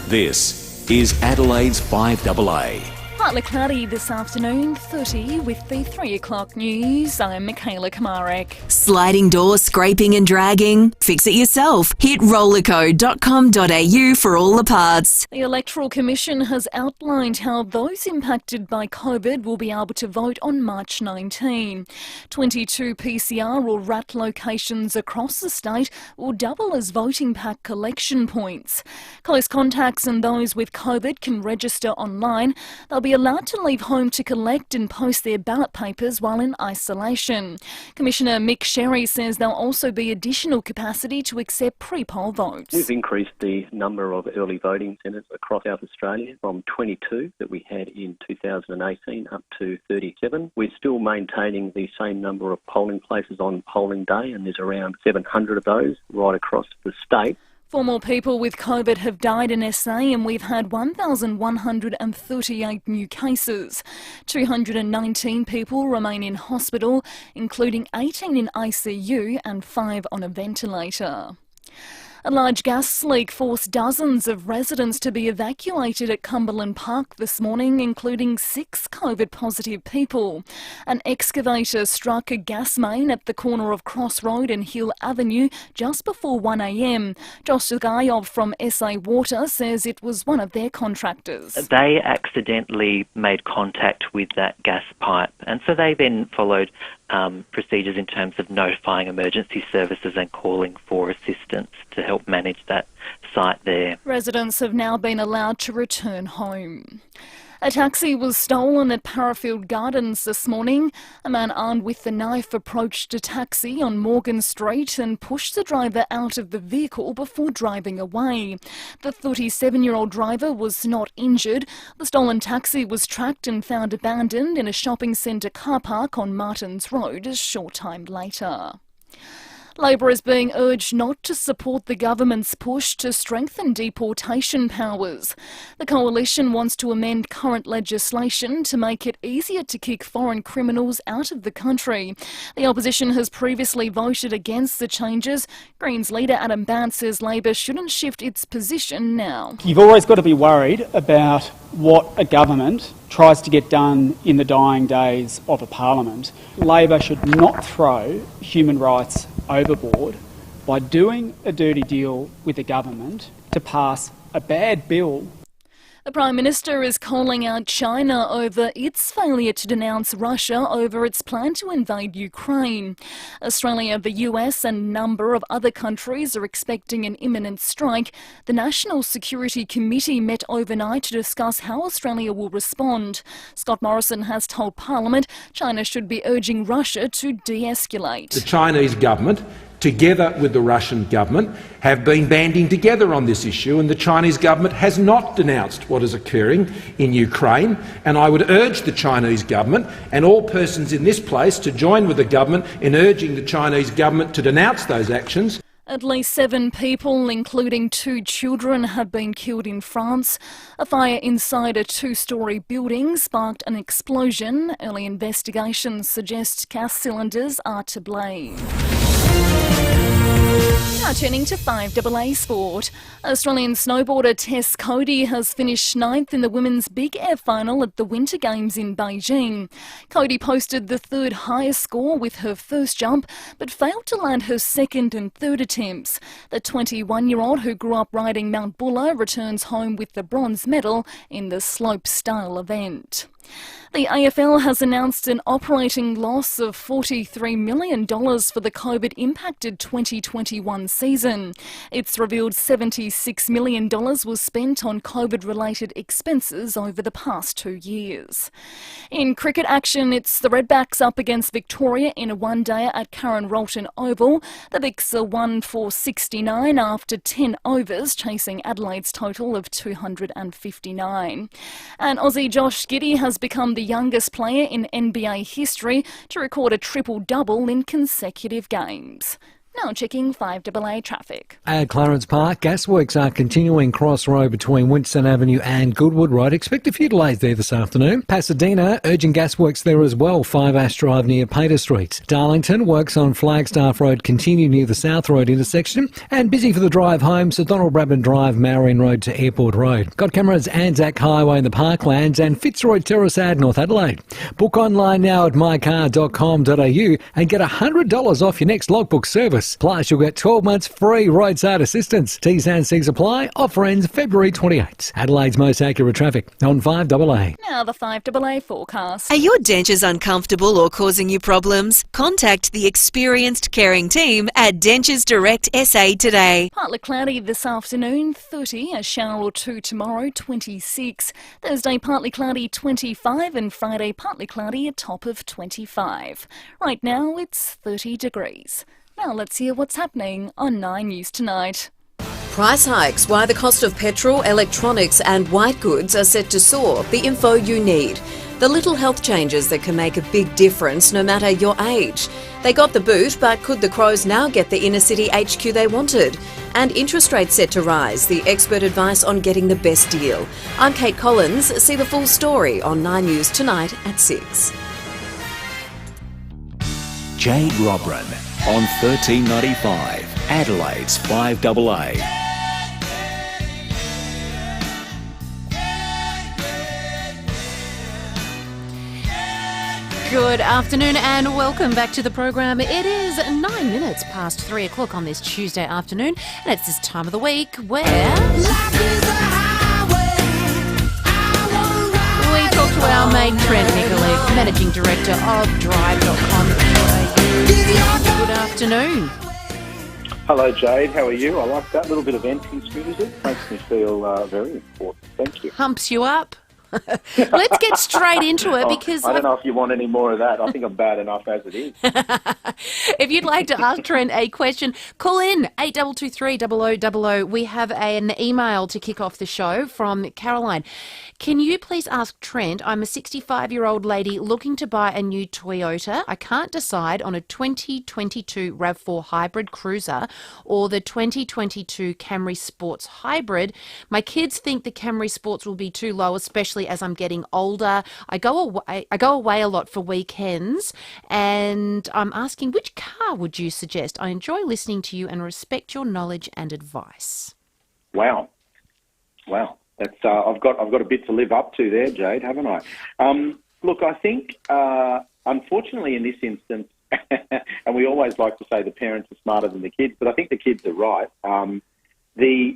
This is Adelaide's FIVEAA. Partly cloudy this afternoon, 30 with the 3 o'clock news. I'm Michaela Kamarek. Sliding door scraping and dragging? Fix it yourself. Hit rollerco.com.au for all the parts. The Electoral Commission has outlined how those impacted by COVID will be able to vote on March 19. 22 PCR or RAT locations across the state will double as voting pack collection points. Close contacts and those with COVID can register online. They'll be allowed to leave home to collect and post their ballot papers while in isolation. Commissioner Mick Sherry says there'll also be additional capacity to accept pre-poll votes. We've increased the number of early voting centres across South Australia from 22 that we had in 2018 up to 37. We're still maintaining the same number of polling places on polling day, and there's around 700 of those right across the state. 4 more people with COVID have died in SA, and we've had 1,138 new cases. 219 people remain in hospital, including 18 in ICU and 5 on a ventilator. A large gas leak forced dozens of residents to be evacuated at Cumberland Park this morning, including 6 COVID-positive people. An excavator struck a gas main at the corner of Cross Road and Hill Avenue just before 1 a.m. Josh Guyov from SA Water says it was one of their contractors. They accidentally made contact with that gas pipe, and so they then followed procedures in terms of notifying emergency services and calling for assistance to help manage that site there. Residents have now been allowed to return home. A taxi was stolen at Parafield Gardens this morning. A man armed with a knife approached a taxi on Morgan Street and pushed the driver out of the vehicle before driving away. The 37-year-old driver was not injured. The stolen taxi was tracked and found abandoned in a shopping centre car park on Martins Road a short time later. Labor is being urged not to support the government's push to strengthen deportation powers. The coalition wants to amend current legislation to make it easier to kick foreign criminals out of the country. The opposition has previously voted against the changes. Greens leader Adam Bandt says Labor shouldn't shift its position now. You've always got to be worried about what a government tries to get done in the dying days of a parliament. Labor should not throw human rights overboard by doing a dirty deal with the government to pass a bad bill. The Prime Minister is calling out China over its failure to denounce Russia over its plan to invade Ukraine. Australia, the US and a number of other countries are expecting an imminent strike. The National Security Committee met overnight to discuss how Australia will respond. Scott Morrison has told Parliament China should be urging Russia to de-escalate. The Chinese government, together with the Russian government, have been banding together on this issue, and the Chinese government has not denounced what is occurring in Ukraine. And I would urge the Chinese government and all persons in this place to join with the government in urging the Chinese government to denounce those actions. At least 7 people, including 2 children, have been killed in France. A fire inside a 2-storey building sparked an explosion. Early investigations suggest gas cylinders are to blame. Now turning to FIVEAA Sport. Australian snowboarder Tess Cody has finished 9th in the women's big air final at the Winter Games in Beijing. Cody posted the 3rd highest score with her first jump, but failed to land her 2nd and 3rd attempts. The 21-year-old, who grew up riding Mount Buller, returns home with the bronze medal in the slope-style event. The AFL has announced an operating loss of $43 million for the COVID-impacted 2021 season. It's revealed $76 million was spent on COVID-related expenses over the past 2 years. In cricket action, it's the Redbacks up against Victoria in a one-dayer at Karen Rolton Oval. The Vicks are 1 for 69 after 10 overs, chasing Adelaide's total of 259. And Aussie Josh Giddey has become the youngest player in NBA history to record a triple-double in consecutive games. Now checking 5AA traffic. At Clarence Park, gasworks are continuing crossroad between Winston Avenue and Goodwood Road. Expect a few delays there this afternoon. Pasadena, urgent gasworks there as well, 5 Ash Drive near Pater Street. Darlington, works on Flagstaff Road continue near the South Road intersection. And busy for the drive home, Sir Donald Brabham Drive, Marion Road to Airport Road. Got cameras Anzac Highway in the Parklands and Fitzroy Terrace at North Adelaide. Book online now at mycar.com.au and get $100 off your next logbook service. Plus, you'll get 12 months free roadside assistance. T's and C's apply. Offer ends February 28. Adelaide's most accurate traffic on 5AA. Now the 5AA forecast. Are your dentures uncomfortable or causing you problems? Contact the experienced caring team at Dentures Direct SA today. Partly cloudy this afternoon, 30. A shower or two tomorrow, 26. Thursday, partly cloudy, 25. And Friday, partly cloudy, a top of 25. Right now, it's 30 degrees. Now let's hear what's happening on 9 News Tonight. Price hikes, why the cost of petrol, electronics and white goods are set to soar. The info you need. The little health changes that can make a big difference no matter your age. They got the boot, but could the Crows now get the inner city HQ they wanted? And interest rates set to rise, the expert advice on getting the best deal. I'm Kate Collins. See the full story on 9 News Tonight at 6. Jade Robran on 1395, Adelaide's 5AA. Good afternoon and welcome back to the program. It is 9 minutes past 3 o'clock on this Tuesday afternoon, and it's this time of the week where we talk to our mate Trent Nicolette, Managing Director of Drive.com.au. Good afternoon. Hello, Jade. How are you? I like that little bit of entrance music. Makes me feel very important. Thank you. Humps you up. Let's get straight into it because I don't know if you want any more of that. I think I'm bad enough as it is. If you'd like to ask Trent a question, call in 8223 0000. We have an email to kick off the show from Caroline. Can you please ask Trent, I'm a 65-year-old lady looking to buy a new Toyota. I can't decide on a 2022 RAV4 hybrid cruiser or the 2022 Camry Sports hybrid. My kids think the Camry Sports will be too low, especially as I'm getting older. I go away a lot for weekends, and I'm asking, which car would you suggest? I enjoy listening to you and respect your knowledge and advice. Wow. That's I've got a bit to live up to there, Jade, haven't I? Look, I think unfortunately in this instance, and we always like to say the parents are smarter than the kids, but I think the kids are right.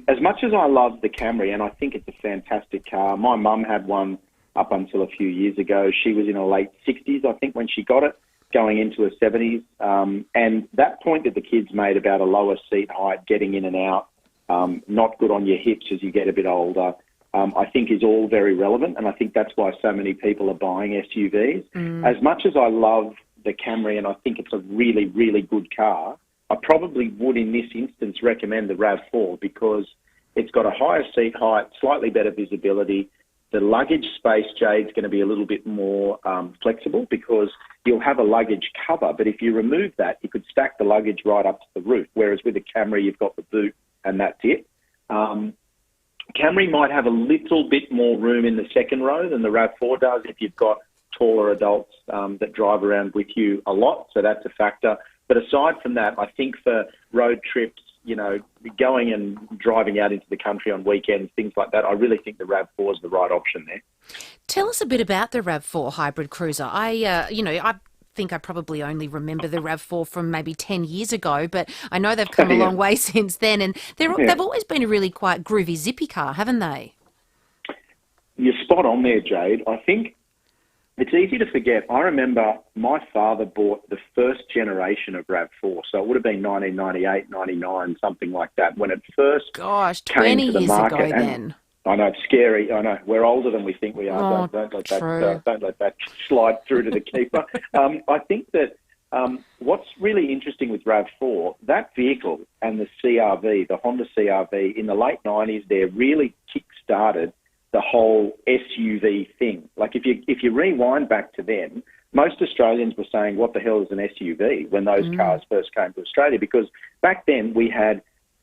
As much as I love the Camry, and I think it's a fantastic car, my mum had one up until a few years ago. She was in her late 60s, I think, when she got it, going into her 70s. And that point that the kids made about a lower seat height, getting in and out, not good on your hips as you get a bit older, I think is all very relevant. And I think that's why so many people are buying SUVs. As much as I love the Camry and I think it's a really, really good car, I probably would in this instance recommend the RAV4 because it's got a higher seat height, slightly better visibility. The luggage space, Jade's going to be a little bit more flexible because you'll have a luggage cover, but if you remove that, you could stack the luggage right up to the roof, whereas with a Camry, you've got the boot and that's it. Camry might have a little bit more room in the second row than the RAV4 does if you've got taller adults that drive around with you a lot, so that's a factor. But aside from that, I think for road trips, you know, going and driving out into the country on weekends, things like that, I really think the RAV4 is the right option there. Tell us a bit about the RAV4 hybrid cruiser. I think I probably only remember the RAV4 from maybe 10 years ago, but I know they've come a long way since then, and they've always been a really quite groovy, zippy car, haven't they? You're spot on there, Jade. I think it's easy to forget. I remember my father bought the first generation of RAV4, so it would have been 1998, 99, something like that, when it first came to the market. 20 years ago then. I know, it's scary. I know. We're older than we think we are. Don't let that slide through to the keeper. I think that what's really interesting with RAV4, that vehicle and the CRV, the Honda CRV, in the late 90s there really kick-started the whole SUV thing. Like if you rewind back to then, most Australians were saying, what the hell is an SUV when those cars first came to Australia? Because back then we had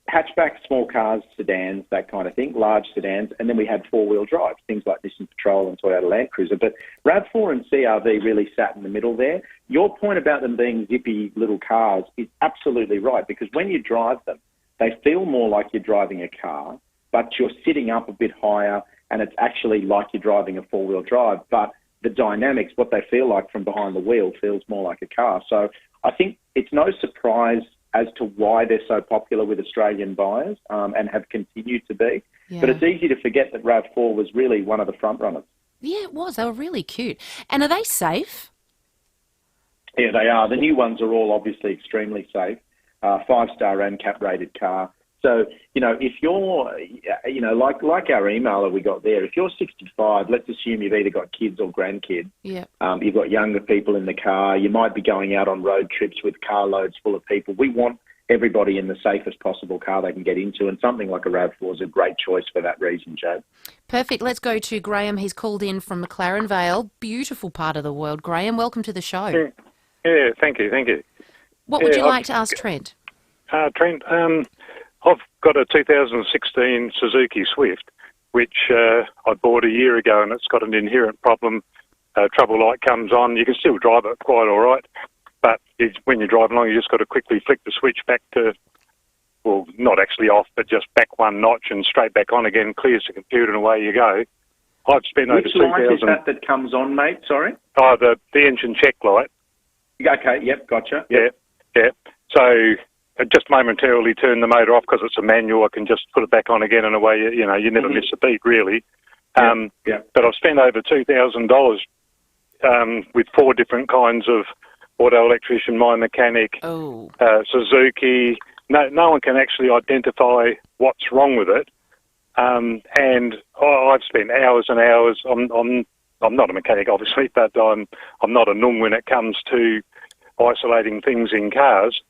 hatchbacks, small cars, sedans, that kind of thing, large sedans, and then we had four-wheel drive, things like Nissan Patrol and Toyota Land Cruiser. But RAV4 and CRV really sat in the middle there. Your point about them being zippy little cars is absolutely right, because when you drive them, they feel more like you're driving a car, but you're sitting up a bit higher, and it's actually like you're driving a four-wheel drive. But the dynamics, what they feel like from behind the wheel, feels more like a car. So I think it's no surprise as to why they're so popular with Australian buyers and have continued to be. Yeah. But it's easy to forget that RAV4 was really one of the front runners. Yeah, it was. They were really cute. And are they safe? Yeah, they are. The new ones are all obviously extremely safe. 5-star ANCAP rated car. So, if you're, like our emailer we got there, if you're 65, let's assume you've either got kids or grandkids. Yeah. You've got younger people in the car. You might be going out on road trips with carloads full of people. We want everybody in the safest possible car they can get into, and something like a RAV4 is a great choice for that reason, Jade. Perfect. Let's go to Graham. He's called in from McLaren Vale. Beautiful part of the world. Graham, welcome to the show. Yeah, thank you. What would you like to ask Trent? Trent, I've got a 2016 Suzuki Swift, which I bought a year ago, and it's got an inherent problem. Trouble light comes on. You can still drive it quite all right, but when you're driving along, you just got to quickly flick the switch back to, well, not actually off, but just back one notch and straight back on again, clears the computer, and away you go. I've spent over 2,000... Which light is that comes on, mate? Sorry? Oh, the engine check light. Okay, yep, gotcha. Yeah. So I just momentarily turn the motor off because it's a manual. I can just put it back on again, and away you never miss a beat, really. But I've spent over $2,000 with 4 different kinds of auto electrician, my mechanic, Suzuki. No one can actually identify what's wrong with it. And I've spent hours and hours. I'm not a mechanic, obviously, but I'm not a nung when it comes to isolating things in cars.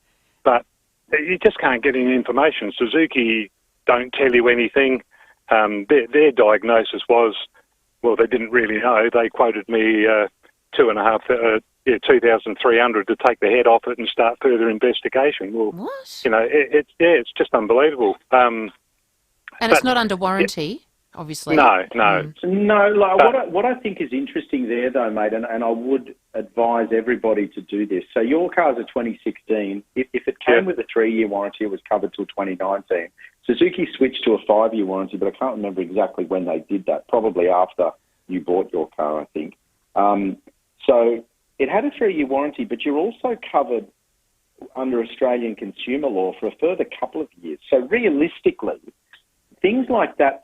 But you just can't get any information. Suzuki don't tell you anything. Their diagnosis was, well, they didn't really know. They quoted me $2,300 to take the head off it and start further investigation. Well, what? It's just unbelievable. And it's not under warranty, obviously. No. What I think is interesting there, though, mate, and I would advise everybody to do this. So your car's a 2016. If it came with a 3-year warranty, it was covered till 2019. Suzuki switched to a 5-year warranty, but I can't remember exactly when they did that. Probably after you bought your car, I think. So it had a 3-year warranty, but you're also covered under Australian consumer law for a further couple of years. So realistically, things like that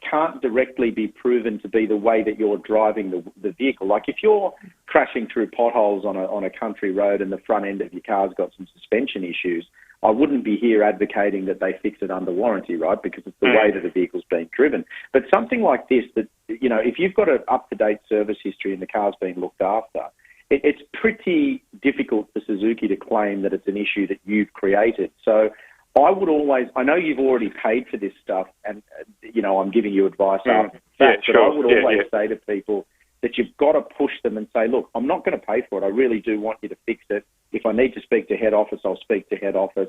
can't directly be proven to be the way that you're driving the vehicle. Like if you're crashing through potholes on a country road and the front end of your car's got some suspension issues, I wouldn't be here advocating that they fix it under warranty, right? Because it's the way that the vehicle's being driven. But something like this, that if you've got an up-to-date service history and the car's being looked after, it's pretty difficult for Suzuki to claim that it's an issue that you've created. So I know you've already paid for this stuff, and I'm giving you advice after that. But I would always say to people that you've got to push them and say, look, I'm not going to pay for it. I really do want you to fix it. If I need to speak to head office, I'll speak to head office,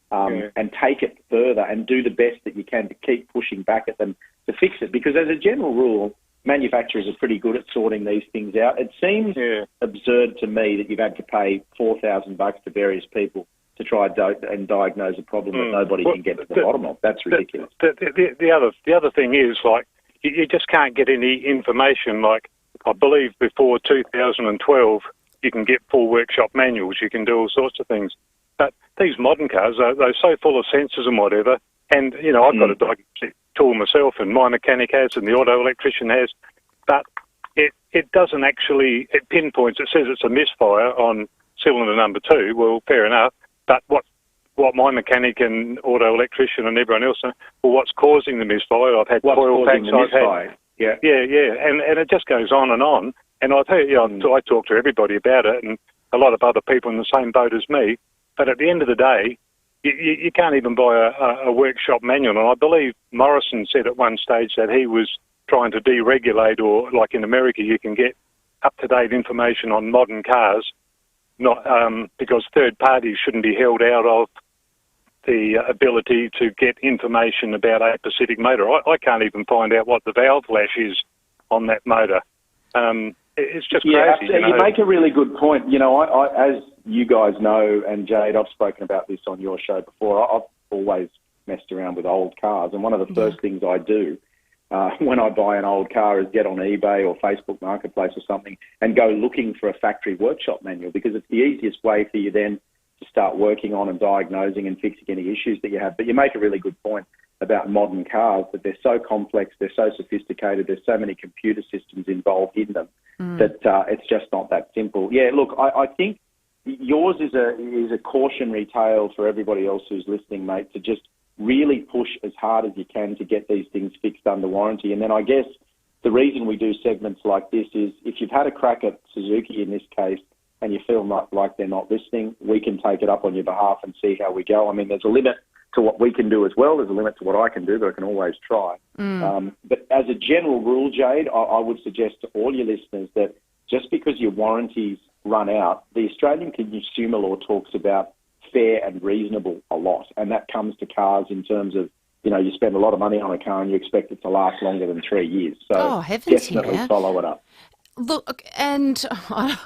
and take it further and do the best that you can to keep pushing back at them to fix it. Because as a general rule, manufacturers are pretty good at sorting these things out. It seems absurd to me that you've had to pay $4,000 to various people to try and diagnose a problem that nobody can get to the bottom of. That's ridiculous. The other thing is, like, you just can't get any information. Like, I believe before 2012, you can get full workshop manuals. You can do all sorts of things. But these modern cars, they're so full of sensors and whatever. And, I've got a diagnostic tool myself, and my mechanic has, and the auto electrician has. But it doesn't actually, it pinpoints, it says it's a misfire on cylinder number 2. Well, fair enough. But what my mechanic and auto electrician and everyone else know, well, what's causing the misfire? I've had coil packs. Yeah, and it just goes on. And I tell you, I talk to everybody about it, and a lot of other people in the same boat as me. But at the end of the day, you can't even buy a workshop manual. And I believe Morrison said at one stage that he was trying to deregulate, or like in America, you can get up-to-date information on modern cars, not because third parties shouldn't be held out of the ability to get information about a Pacific motor. I can't even find out what the valve flash is on that motor. It's just crazy. You make a really good point. You know, I, as you guys know, and Jade, I've spoken about this on your show before. I've always messed around with old cars, and one of the first things I do when I buy an old car is get on eBay or Facebook Marketplace or something and go looking for a factory workshop manual, because it's the easiest way for you then to start working on and diagnosing and fixing any issues that you have. But you make a really good point about modern cars, that they're so complex, they're so sophisticated, there's so many computer systems involved in them that it's just not that simple. Yeah, look, I think yours is a cautionary tale for everybody else who's listening, mate, to just really push as hard as you can to get these things fixed under warranty. And then I guess the reason we do segments like this is if you've had a crack at Suzuki in this case and you feel like they're not listening, we can take it up on your behalf and see how we go. I mean, there's a limit to what we can do as well. There's a limit to what I can do, but I can always try. But as a general rule, Jade, I would suggest to all your listeners that just because your warranties run out, the Australian consumer law talks about fair and reasonable a lot, and that comes to cars in terms of, you know, you spend a lot of money on a car and you expect it to last longer than 3 years. So definitely follow it up. Look, and I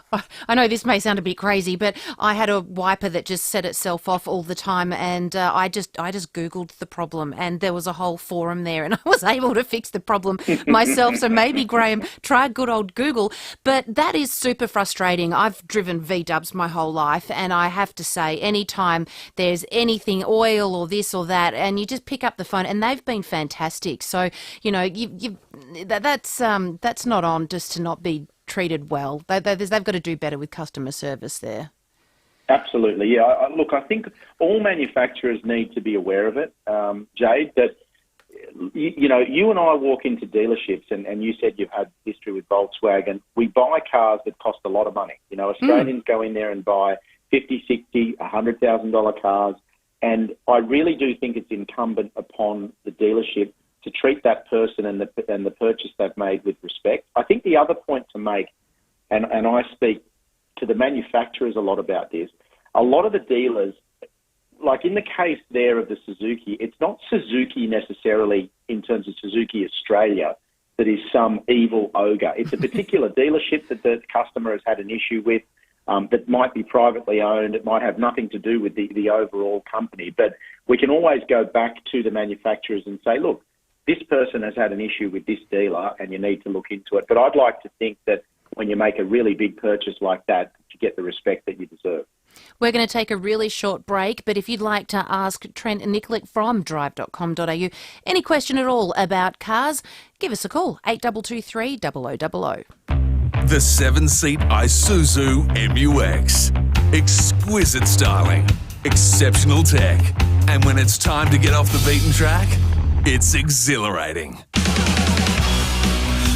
know this may sound a bit crazy, but I had a wiper that just set itself off all the time, and I just Googled the problem, and there was a whole forum there, and I was able to fix the problem myself. So maybe, Graham, try good old Google. But that is super frustrating. I've driven V-dubs my whole life, and I have to say, anytime there's anything oil or this or that, and you just pick up the phone, and they've been fantastic. So, you know, that's not on just to not be treated well. They've got to do better with customer service there. Absolutely, yeah. Look, I think all manufacturers need to be aware of it, Jade, that, you know, you and I walk into dealerships, and you said you've had history with Volkswagen. We buy cars that cost a lot of money. You know, Australians go in there and buy $50,000, $60,000, $100,000 cars, and I really do think it's incumbent upon the dealership to treat that person and the purchase they've made with respect. I think the other point to make, and I speak to the manufacturers a lot about this, a lot of the dealers, like in the case there of the Suzuki, it's not Suzuki necessarily in terms of Suzuki Australia that is some evil ogre. It's a particular dealership that the customer has had an issue with, that might be privately owned. It might have nothing to do with the overall company. But we can always go back to the manufacturers and say, look, this person has had an issue with this dealer and you need to look into it. But I'd like to think that when you make a really big purchase like that, you get the respect that you deserve. We're going to take a really short break, but if you'd like to ask Trent Nicklick from drive.com.au any question at all about cars, give us a call, 8223 0000. The 7-seat Isuzu MU-X. Exquisite styling, exceptional tech, and when it's time to get off the beaten track, it's exhilarating.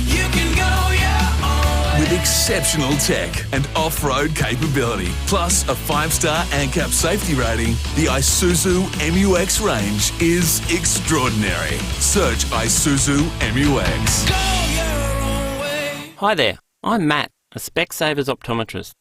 You can go your own way. With exceptional tech and off-road capability, plus a 5-star ANCAP safety rating, the Isuzu MU-X range is extraordinary. Search Isuzu MU-X. Go your own way. Hi there, I'm Matt, a Specsavers optometrist.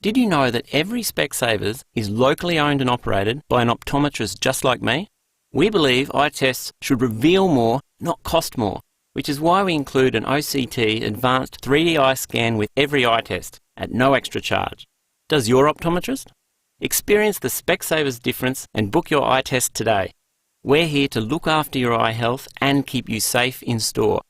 Did you know that every Specsavers is locally owned and operated by an optometrist just like me? We believe eye tests should reveal more, not cost more, which is why we include an OCT advanced 3D eye scan with every eye test at no extra charge. Does your optometrist? Experience the Specsavers difference and book your eye test today. We're here to look after your eye health and keep you safe in store.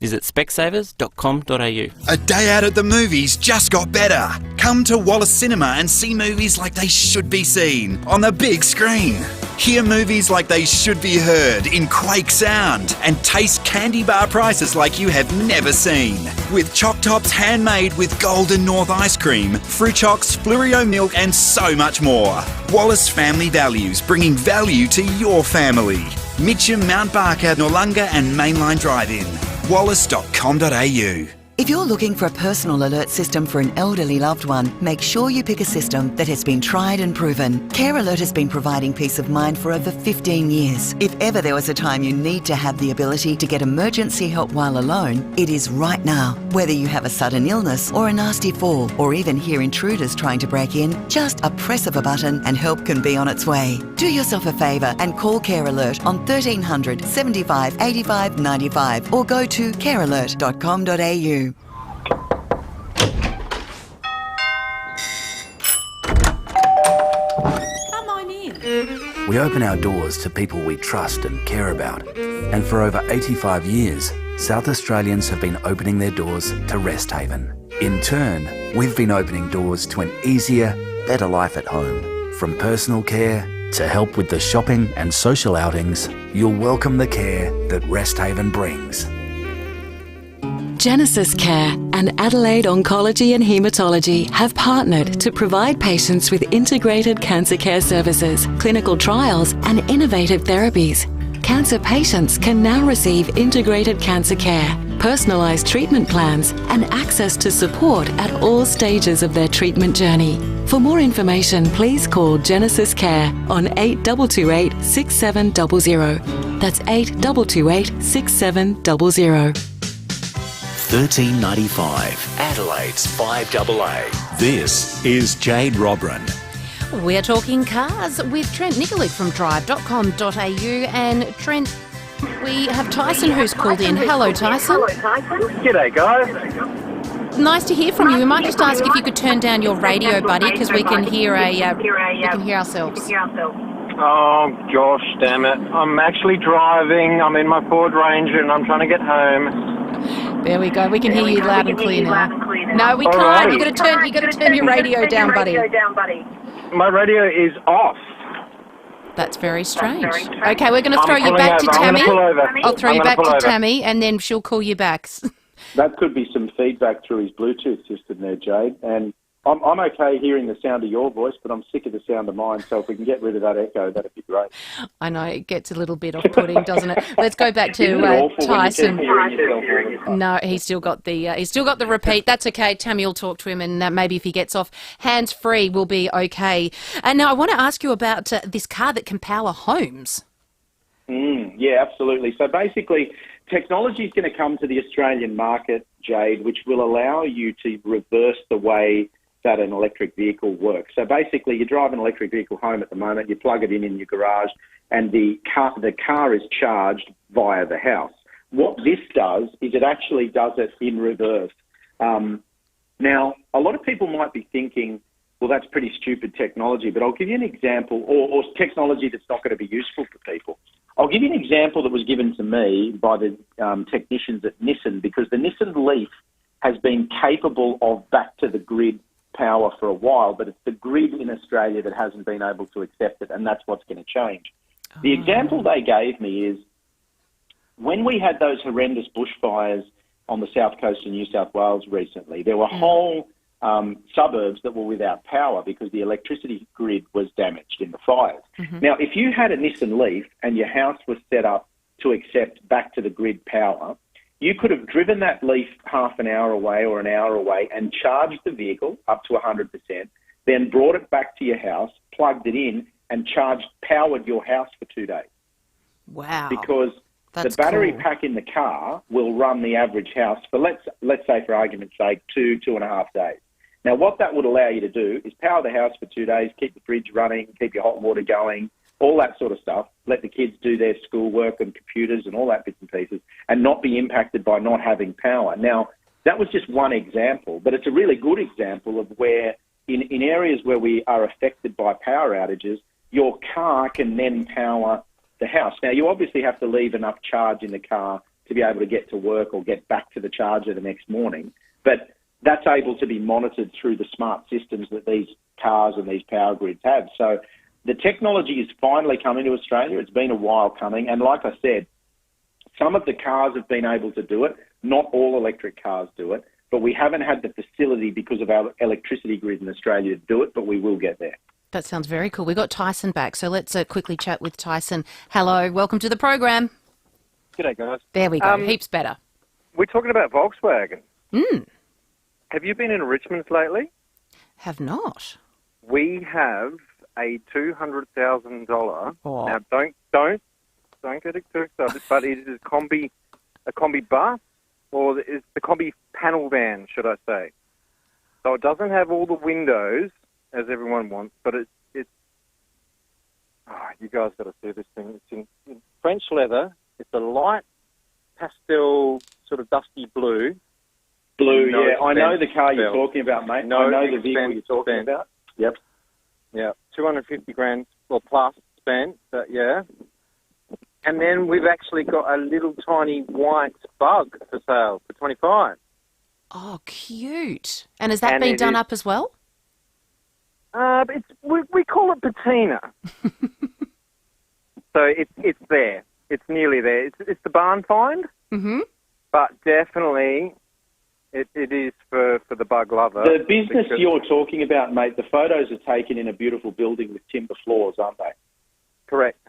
Visit specsavers.com.au. A day out at the movies just got better. Come to Wallace Cinema and see movies like they should be seen on the big screen. Hear movies like they should be heard in Quake sound and taste candy bar prices like you have never seen. With Choc Tops handmade with Golden North ice cream, Fruit Chocks, Fluorio milk and so much more. Wallace Family Values, bringing value to your family. Mitcham, Mount Barker, Noarlunga and Mainline Drive-In. Wallace.com.au. If you're looking for a personal alert system for an elderly loved one, make sure you pick a system that has been tried and proven. Care Alert has been providing peace of mind for over 15 years. If ever there was a time you need to have the ability to get emergency help while alone, it is right now. Whether you have a sudden illness or a nasty fall, or even hear intruders trying to break in, just a press of a button and help can be on its way. Do yourself a favour and call Care Alert on 1300 75 85 95 or go to carealert.com.au. We open our doors to people we trust and care about. And for over 85 years, South Australians have been opening their doors to Rest Haven. In turn, we've been opening doors to an easier, better life at home. From personal care to help with the shopping and social outings, you'll welcome the care that Rest Haven brings. Genesis Care and Adelaide Oncology and Haematology have partnered to provide patients with integrated cancer care services, clinical trials and innovative therapies. Cancer patients can now receive integrated cancer care, personalised treatment plans and access to support at all stages of their treatment journey. For more information, please call Genesis Care on 8228 6700. That's 8228 6700. 1395, Adelaide's 5AA. This is Jade Robran. We're talking cars with Trent Nikolic from drive.com.au. And Trent, we have Tyson who's called in. Hello, Tyson. G'day, guys. Nice to hear from you. We might just ask if you could turn down your radio, buddy, because we can hear ourselves. Oh, gosh, damn it. I'm actually driving. I'm in my Ford Ranger and I'm trying to get home. There we go. We can hear you loud and clear now. No, we can't. You got to turn your radio down, buddy. My radio is off. That's very strange. Okay, we're going to throw you back to Tammy. I'll throw you back to Tammy, and then she'll call you back. That could be some feedback through his Bluetooth system there, Jade. And I'm okay hearing the sound of your voice, but I'm sick of the sound of mine. So if we can get rid of that echo, that'd be great. I know, it gets a little bit off-putting, doesn't it? Let's go back to Tyson. No, he's still got the repeat. That's okay. Tammy will talk to him, and maybe if he gets off hands-free, we'll be okay. And now I want to ask you about this car that can power homes. Yeah, absolutely. So basically, technology is going to come to the Australian market, Jade, which will allow you to reverse the way that an electric vehicle works. So basically, you drive an electric vehicle home at the moment, you plug it in your garage, and the car is charged via the house. What this does is it actually does it in reverse. Now, a lot of people might be thinking, well, that's pretty stupid technology, but I'll give you an example, or technology that's not going to be useful for people. I'll give you an example that was given to me by the technicians at Nissan, because the Nissan Leaf has been capable of back-to-the-grid power for a while, but it's the grid in Australia that hasn't been able to accept it, and that's what's going to change. The example they gave me is when we had those horrendous bushfires on the south coast of New South Wales recently, there were whole suburbs that were without power because the electricity grid was damaged in the fires. Now, if you had a Nissan Leaf and your house was set up to accept back-to-the-grid power, you could have driven that Leaf half an hour away or an hour away and charged the vehicle up to 100%, then brought it back to your house, plugged it in, and powered your house for 2 days. Wow. Because the battery pack in the car will run the average house for, let's say, for argument's sake, 2.5 days. Now, what that would allow you to do is power the house for 2 days, keep the fridge running, keep your hot water going, all that sort of stuff, let the kids do their schoolwork and computers and all that bits and pieces, and not be impacted by not having power. Now, that was just one example, but it's a really good example of where in areas where we are affected by power outages, your car can then power the house. Now, you obviously have to leave enough charge in the car to be able to get to work or get back to the charger the next morning, but that's able to be monitored through the smart systems that these cars and these power grids have. So the technology is finally coming to Australia. It's been a while coming. And like I said, some of the cars have been able to do it. Not all electric cars do it. But we haven't had the facility because of our electricity grid in Australia to do it, but we will get there. That sounds very cool. We've got Tyson back, so let's quickly chat with Tyson. Hello, welcome to the program. G'day, guys. There we go, heaps better. We're talking about Volkswagen. Have you been in Richmond lately? Have not. We have a $200,000. Oh. Now, don't get too excited, but it is a combi bus, or it's the combi panel van, should I say? So it doesn't have all the windows as everyone wants, but it's. Oh, you guys got to see this thing. It's in French leather. It's a light pastel, sort of dusty blue. Yeah, I know the car you're talking about, mate. No I know the vehicle you're talking about. Yep. Yeah, 250 grand or plus spent, but yeah. And then we've actually got a little tiny white bug for sale for 25. Oh, cute. And has that been done up as well? We call it patina. So it's there. It's nearly there. It's the barn find. Mm-hmm. But definitely it is for the bug lover. The business you're talking about, mate, the photos are taken in a beautiful building with timber floors, aren't they? Correct.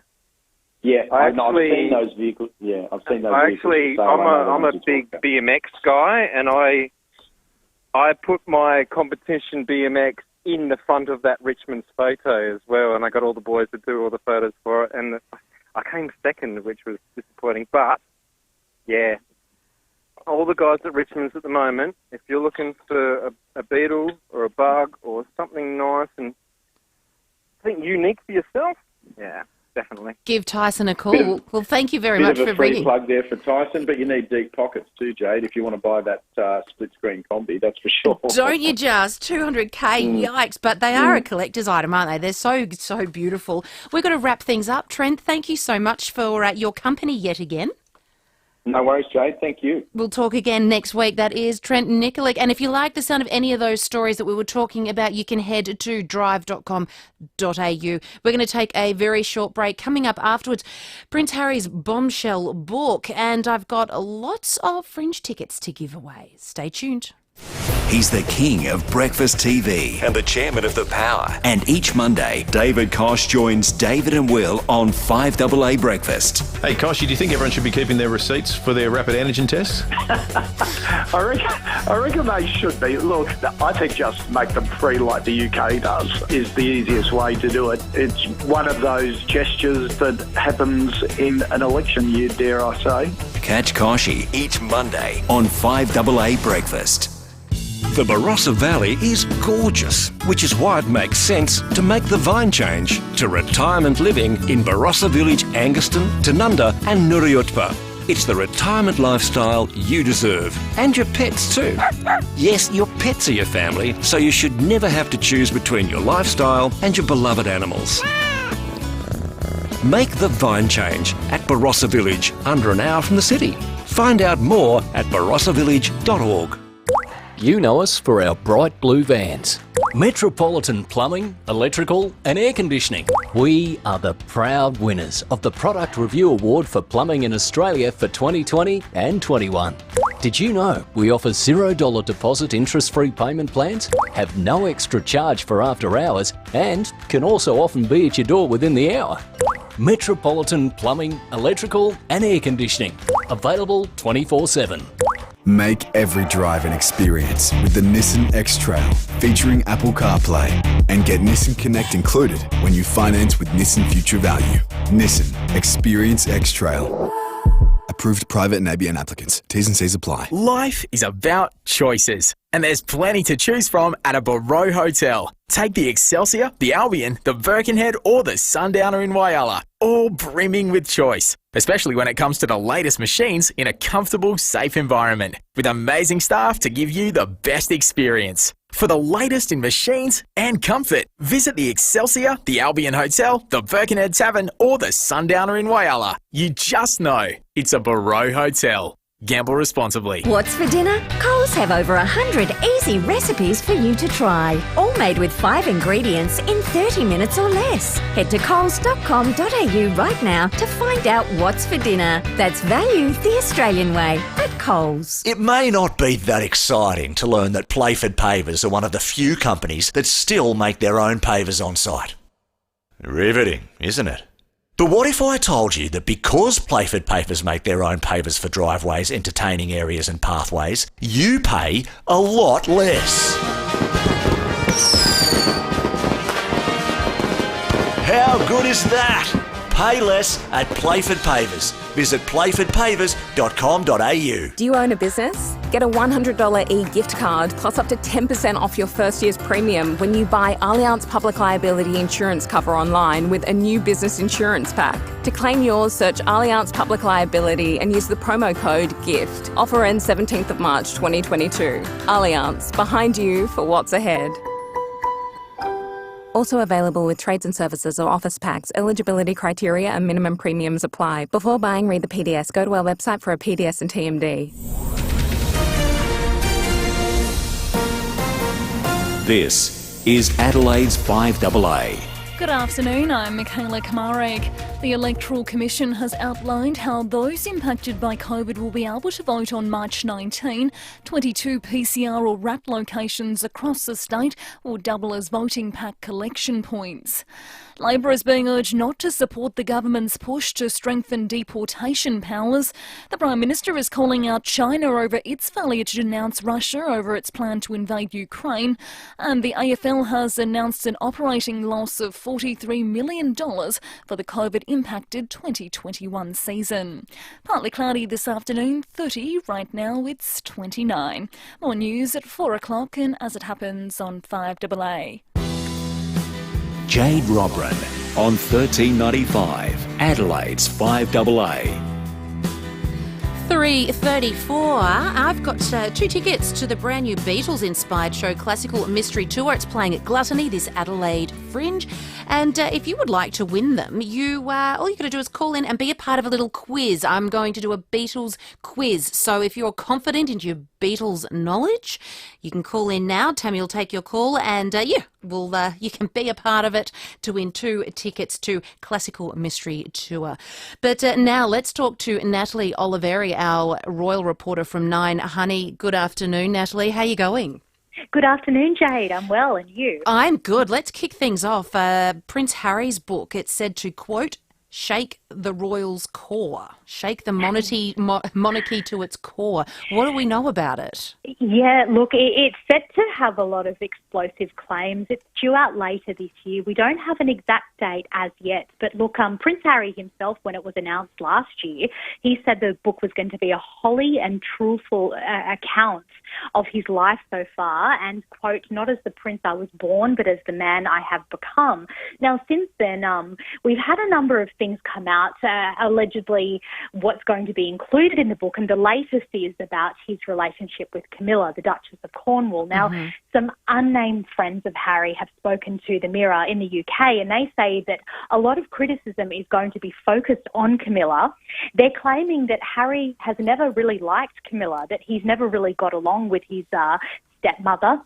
Yeah, I've seen those vehicles. Yeah, I've seen those vehicles. I'm a big BMX guy, and I put my competition BMX in the front of that Richmond's photo as well, and I got all the boys to do all the photos for it, and I came second, which was disappointing. But yeah, all the guys at Richmond's at the moment, if you're looking for a beetle or a bug or something nice and I think unique for yourself, yeah, definitely. Give Tyson a call. Well, thank you very much for Bit of a free bringing. plug there for Tyson, but you need deep pockets too, Jade, if you want to buy that split-screen combi, that's for sure. Don't you just? 200K, yikes. But they are a collector's item, aren't they? They're so beautiful. We've got to wrap things up. Trent, thank you so much for your company yet again. No worries, Jade. Thank you. We'll talk again next week. That is Trent Nikolic. And if you like the sound of any of those stories that we were talking about, you can head to drive.com.au. We're going to take a very short break. Coming up afterwards, Prince Harry's bombshell book. And I've got lots of fringe tickets to give away. Stay tuned. He's the king of breakfast TV and the chairman of The Power. And each Monday, David Kosh joins David and Will on 5AA Breakfast. Hey, Koshy, do you think everyone should be keeping their receipts for their rapid antigen tests? I reckon they should be. Look, I think just make them free like the UK does is the easiest way to do it. It's one of those gestures that happens in an election year, dare I say. Catch Koshy each Monday on 5AA Breakfast. The Barossa Valley is gorgeous, which is why it makes sense to make the Vine change to retirement living in Barossa Village, Angaston, Tanunda and Nuriutpa. It's the retirement lifestyle you deserve. And your pets too. Yes, your pets are your family, so you should never have to choose between your lifestyle and your beloved animals. Make the Vine change at Barossa Village, under an hour from the city. Find out more at barossavillage.org. You know us for our bright blue vans. Metropolitan Plumbing, Electrical and Air Conditioning. We are the proud winners of the Product Review Award for Plumbing in Australia for 2020 and 21. Did you know we offer $0 deposit interest-free payment plans, have no extra charge for after hours and can also often be at your door within the hour? Metropolitan Plumbing, Electrical and Air Conditioning. Available 24/7. Make every drive an experience with the Nissan X-Trail, featuring Apple CarPlay. And get Nissan Connect included when you finance with Nissan Future Value. Nissan Experience X-Trail. Approved private and ABN applicants. T's and C's apply. Life is about choices, and there's plenty to choose from at a Barrow Hotel. Take the Excelsior, the Albion, the Birkenhead or the Sundowner in Whyalla, all brimming with choice, especially when it comes to the latest machines in a comfortable, safe environment, with amazing staff to give you the best experience. For the latest in machines and comfort, visit the Excelsior, the Albion Hotel, the Birkenhead Tavern or the Sundowner in Whyalla. You just know it's a Barrow Hotel. Gamble responsibly. What's for dinner? Coles have over 100 easy recipes for you to try. All made with 5 ingredients in 30 minutes or less. Head to coles.com.au right now to find out what's for dinner. That's value the Australian way at Coles. It may not be that exciting to learn that Playford Pavers are one of the few companies that still make their own pavers on site. Riveting, isn't it? But what if I told you that because Playford Pavers make their own pavers for driveways, entertaining areas and pathways, you pay a lot less? How good is that? Pay less at Playford Pavers. Visit playfordpavers.com.au. Do you own a business? Get a $100 e-gift card plus up to 10% off your first year's premium when you buy Allianz Public Liability insurance cover online with a new business insurance pack. To claim yours, search Allianz Public Liability and use the promo code GIFT. Offer ends 17th of March 2022. Allianz, behind you for what's ahead. Also available with trades and services or office packs. Eligibility criteria and minimum premiums apply. Before buying, read the PDS. Go to our website for a PDS and TMD. This is Adelaide's 5AA. Good afternoon, I'm Michaela Kamarek. The Electoral Commission has outlined how those impacted by COVID will be able to vote on March 19. 22 PCR or RAT locations across the state will double as voting pack collection points. Labor is being urged not to support the government's push to strengthen deportation powers. The Prime Minister is calling out China over its failure to denounce Russia over its plan to invade Ukraine. And the AFL has announced an operating loss of $43 million for the COVID-impacted 2021 season. Partly cloudy this afternoon, 30. Right now it's 29. More news at 4 o'clock and as it happens on 5AA. Jade Robran on 1395, Adelaide's 5AA. 3:34. I've got 2 tickets to the brand new Beatles-inspired show Classical Mystery Tour. It's playing at Gluttony, this Adelaide Fringe. And if you would like to win them, all you got to do is call in and be a part of a little quiz. I'm going to do a Beatles quiz. So if you're confident in your Beatles knowledge, you can call in now. Tammy will take your call and you can be a part of it to win 2 tickets to Classical Mystery Tour. But now let's talk to Natalie Oliveri, our royal reporter from 9 Honey. Good afternoon, Natalie. How are you going? Good afternoon, Jade. I'm well, and you? I'm good. Let's kick things off. Prince Harry's book, it said to, quote, shake the royals' core, shake the monarchy to its core. What do we know about it? Yeah, look, it's set to have a lot of explosive claims. It's due out later this year. We don't have an exact date as yet, but look, Prince Harry himself, when it was announced last year, he said the book was going to be a wholly and truthful account of his life so far, and, quote, not as the prince I was born, but as the man I have become. Now, since then, we've had a number of things come out, allegedly what's going to be included in the book, and the latest is about his relationship with Camilla, the Duchess of Cornwall. Now, some unnamed friends of Harry have spoken to the Mirror in the UK, and they say that a lot of criticism is going to be focused on Camilla. They're claiming that Harry has never really liked Camilla, that he's never really got along with his stepmother,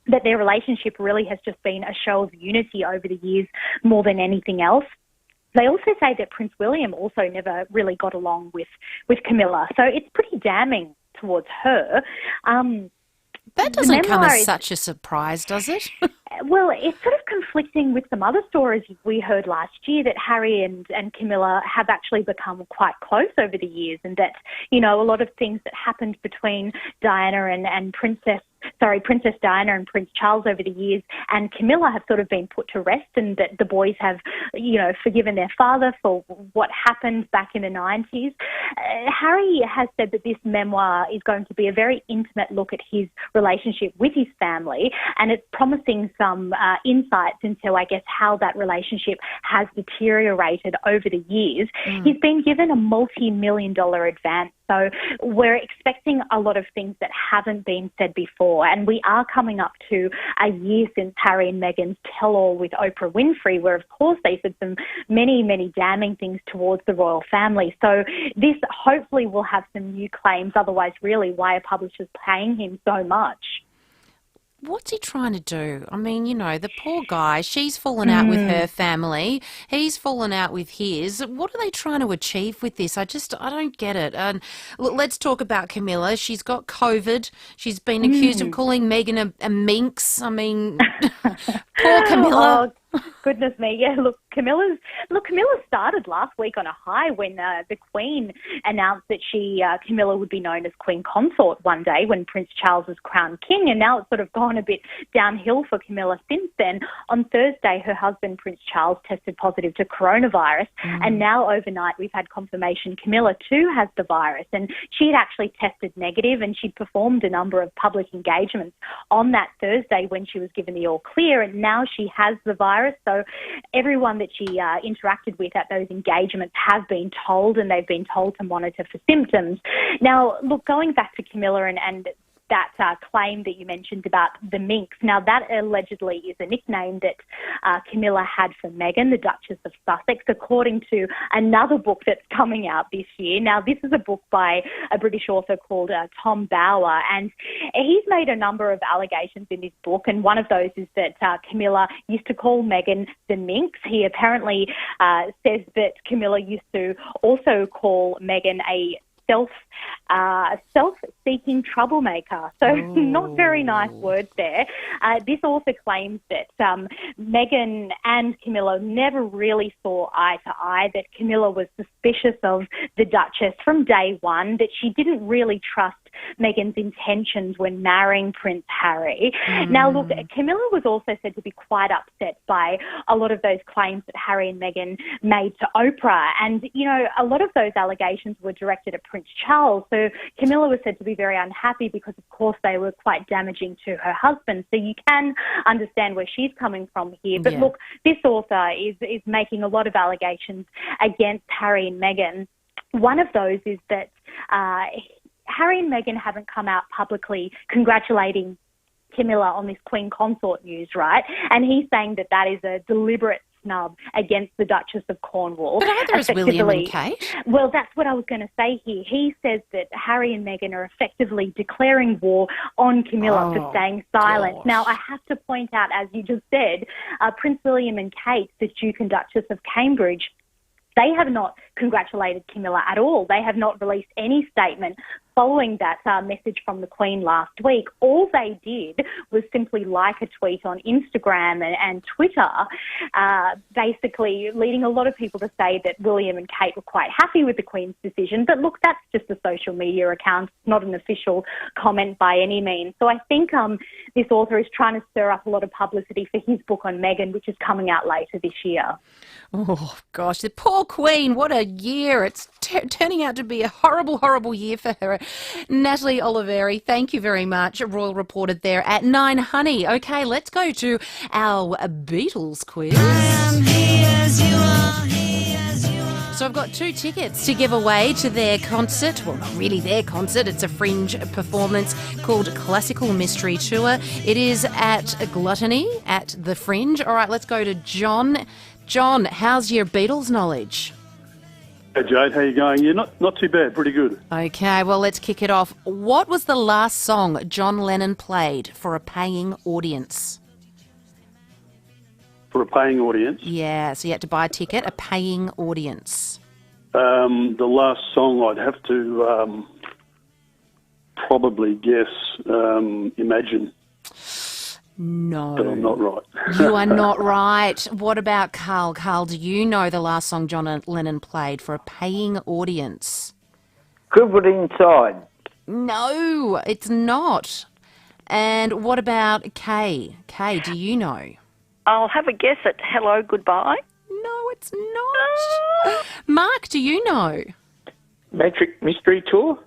that their relationship really has just been a show of unity over the years more than anything else. They also say that Prince William also never really got along with Camilla, so it's pretty damning towards her. That doesn't come as such a surprise, does it? Well, it's sort of conflicting with some other stories we heard last year that Harry and Camilla have actually become quite close over the years, and that, you know, a lot of things that happened between Diana and Princess Diana and Prince Charles over the years and Camilla have sort of been put to rest, and that the boys have, you know, forgiven their father for what happened back in the 90s. Harry has said that this memoir is going to be a very intimate look at his relationship with his family, and it's promising some insights into, I guess, how that relationship has deteriorated over the years. He's been given a multi-million-dollar advance, so we're expecting a lot of things that haven't been said before. And we are coming up to a year since Harry and Meghan's tell-all with Oprah Winfrey, where, of course, they said some many, many damning things towards the royal family. So this hopefully will have some new claims. Otherwise, really, why are publishers paying him so much? What's he trying to do? I mean, you know, the poor guy, she's fallen out with her family. He's fallen out with his. What are they trying to achieve with this? I don't get it. And look, let's talk about Camilla. She's got COVID. She's been accused of calling Meghan a minx. I mean, poor Camilla. Oh, goodness me. Yeah, Camilla started last week on a high when the Queen announced that Camilla would be known as Queen Consort one day when Prince Charles was crowned king, and now it's sort of gone a bit downhill for Camilla since then. On Thursday, her husband, Prince Charles, tested positive to coronavirus, and now overnight we've had confirmation Camilla too has the virus, and she had actually tested negative, and she'd performed a number of public engagements on that Thursday when she was given the all clear, and now she has the virus. So everyone that she interacted with at those engagements have been told, and they've been told to monitor for symptoms. Now, look, going back to Camilla and that claim that you mentioned about the minx. Now, that allegedly is a nickname that Camilla had for Meghan, the Duchess of Sussex, according to another book that's coming out this year. Now, this is a book by a British author called Tom Bower, and he's made a number of allegations in this book, and one of those is that Camilla used to call Meghan the minx. He apparently says that Camilla used to also call Meghan a self-seeking troublemaker. So not very nice words there. This author claims that Meghan and Camilla never really saw eye to eye, that Camilla was suspicious of the Duchess from day one, that she didn't really trust Meghan's intentions when marrying Prince Harry. Now, look, Camilla was also said to be quite upset by a lot of those claims that Harry and Meghan made to Oprah. And, you know, a lot of those allegations were directed at Prince Charles. So Camilla was said to be very unhappy because, of course, they were quite damaging to her husband. So you can understand where she's coming from here. But look, this author is making a lot of allegations against Harry and Meghan. One of those is that Harry and Meghan haven't come out publicly congratulating Camilla on this Queen Consort news, right? And he's saying that that is a deliberate snub against the Duchess of Cornwall. But either is William and Kate. Well, that's what I was going to say here. He says that Harry and Meghan are effectively declaring war on Camilla for staying silent. Gosh. Now, I have to point out, as you just said, Prince William and Kate, the Duke and Duchess of Cambridge, they have not congratulated Camilla at all. They have not released any statement following that message from the Queen last week. All they did was simply like a tweet on Instagram and Twitter, basically leading a lot of people to say that William and Kate were quite happy with the Queen's decision. But look, that's just a social media account, not an official comment by any means. So I think this author is trying to stir up a lot of publicity for his book on Meghan, which is coming out later this year. Oh, gosh, the poor Queen, what a year. It's turning out to be a horrible, horrible year for her. Natalie Oliveri, thank you very much. Royal reported there at 9 Honey. Okay, let's go to our Beatles quiz. So I've got 2 tickets to give away to their concert. Well, not really their concert. It's a fringe performance called Classical Mystery Tour. It is at Gluttony at the Fringe. All right, let's go to John. John, how's your Beatles knowledge? Hey, Jade, how you going? Yeah, not too bad, pretty good. Okay, well, let's kick it off. What was the last song John Lennon played for a paying audience? For a paying audience? Yeah, so you had to buy a ticket, a paying audience. The last song I'd have to probably guess Imagine. No. But I'm not right. You are not right. What about Carl? Carl, do you know the last song John Lennon played for a paying audience? Crippled Inside. No, it's not. And what about Kay? Kay, do you know? I'll have a guess at Hello, Goodbye. No, it's not. Mark, do you know? Magic Mystery Tour?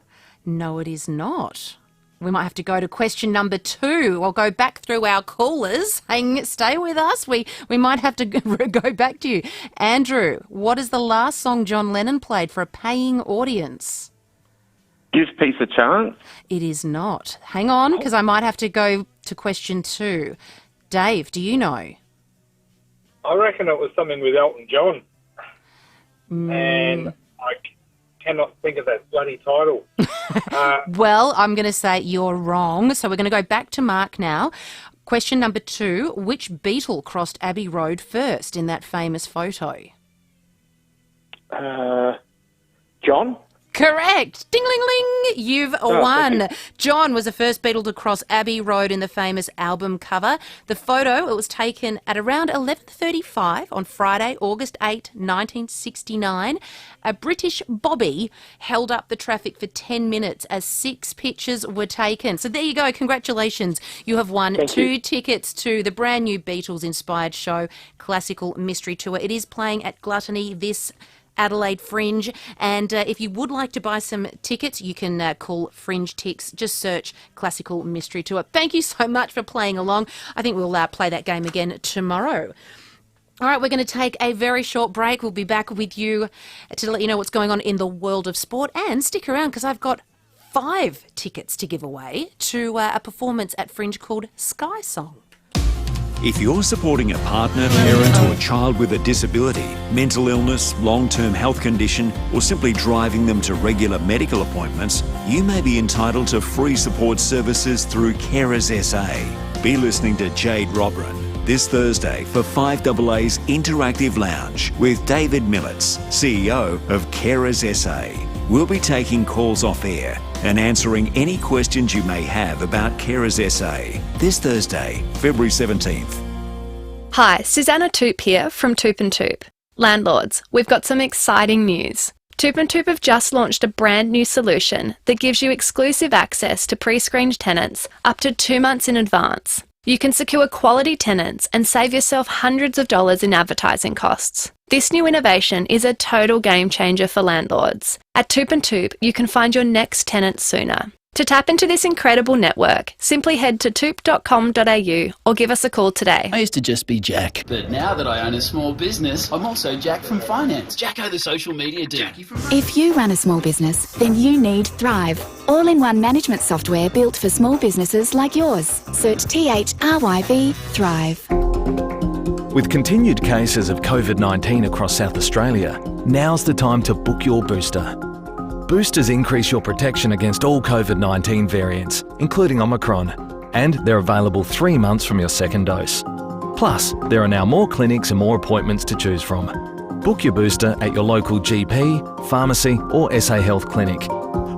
No, it is not. We might have to go to question number 2. I'll go back through our callers. Stay with us. We might have to go back to you. Andrew, what is the last song John Lennon played for a paying audience? Give Peace a Chance? It is not. Hang on, because I might have to go to question 2. Dave, do you know? I reckon it was something with Elton John. And I cannot think of that bloody title. Well, I'm going to say you're wrong. So we're going to go back to Mark now. Question number 2. Which Beatle crossed Abbey Road first in that famous photo? John? Correct. Ding-ling-ling. You've won. thank you. John was the first Beatle to cross Abbey Road in the famous album cover. The photo, it was taken at around 11:35 on Friday, August 8, 1969. A British bobby held up the traffic for 10 minutes as 6 pictures were taken. So there you go. Congratulations. You have won Thank 2 you. tickets to the brand new Beatles-inspired show, Classical Mystery Tour. It is playing at Gluttony this Adelaide Fringe, and if you would like to buy some tickets, you can call Fringe Ticks. Just search Classical Mystery Tour. Thank you so much for playing along. I think we'll play that game again tomorrow. All right, we're going to take a very short break. We'll be back with you to let you know what's going on in the world of sport, and stick around because I've got 5 tickets to give away to a performance at Fringe called Sky Song. If you're supporting a partner, parent or child with a disability, mental illness, long-term health condition, or simply driving them to regular medical appointments, you may be entitled to free support services through Carers SA. Be listening to Jade Robran this Thursday for 5AA's Interactive Lounge with David Millets, CEO of Carers SA. We'll be taking calls off air and answering any questions you may have about Carers SA this Thursday, February 17th. Hi, Susanna Toop here from Toop & Toop. Landlords, we've got some exciting news. Toop & Toop have just launched a brand new solution that gives you exclusive access to pre-screened tenants up to 2 months in advance. You can secure quality tenants and save yourself hundreds of dollars in advertising costs. This new innovation is a total game changer for landlords. At Toop & Toop, you can find your next tenant sooner. To tap into this incredible network, simply head to toop.com.au or give us a call today. I used to just be Jack, but now that I own a small business, I'm also Jack from Finance. Jacko the social media dude. If you run a small business, then you need Thrive, all-in-one management software built for small businesses like yours. Search THRYV Thrive. With continued cases of COVID-19 across South Australia, now's the time to book your booster. Boosters increase your protection against all COVID-19 variants, including Omicron, and they're available 3 months from your second dose. Plus, there are now more clinics and more appointments to choose from. Book your booster at your local GP, pharmacy or SA Health clinic.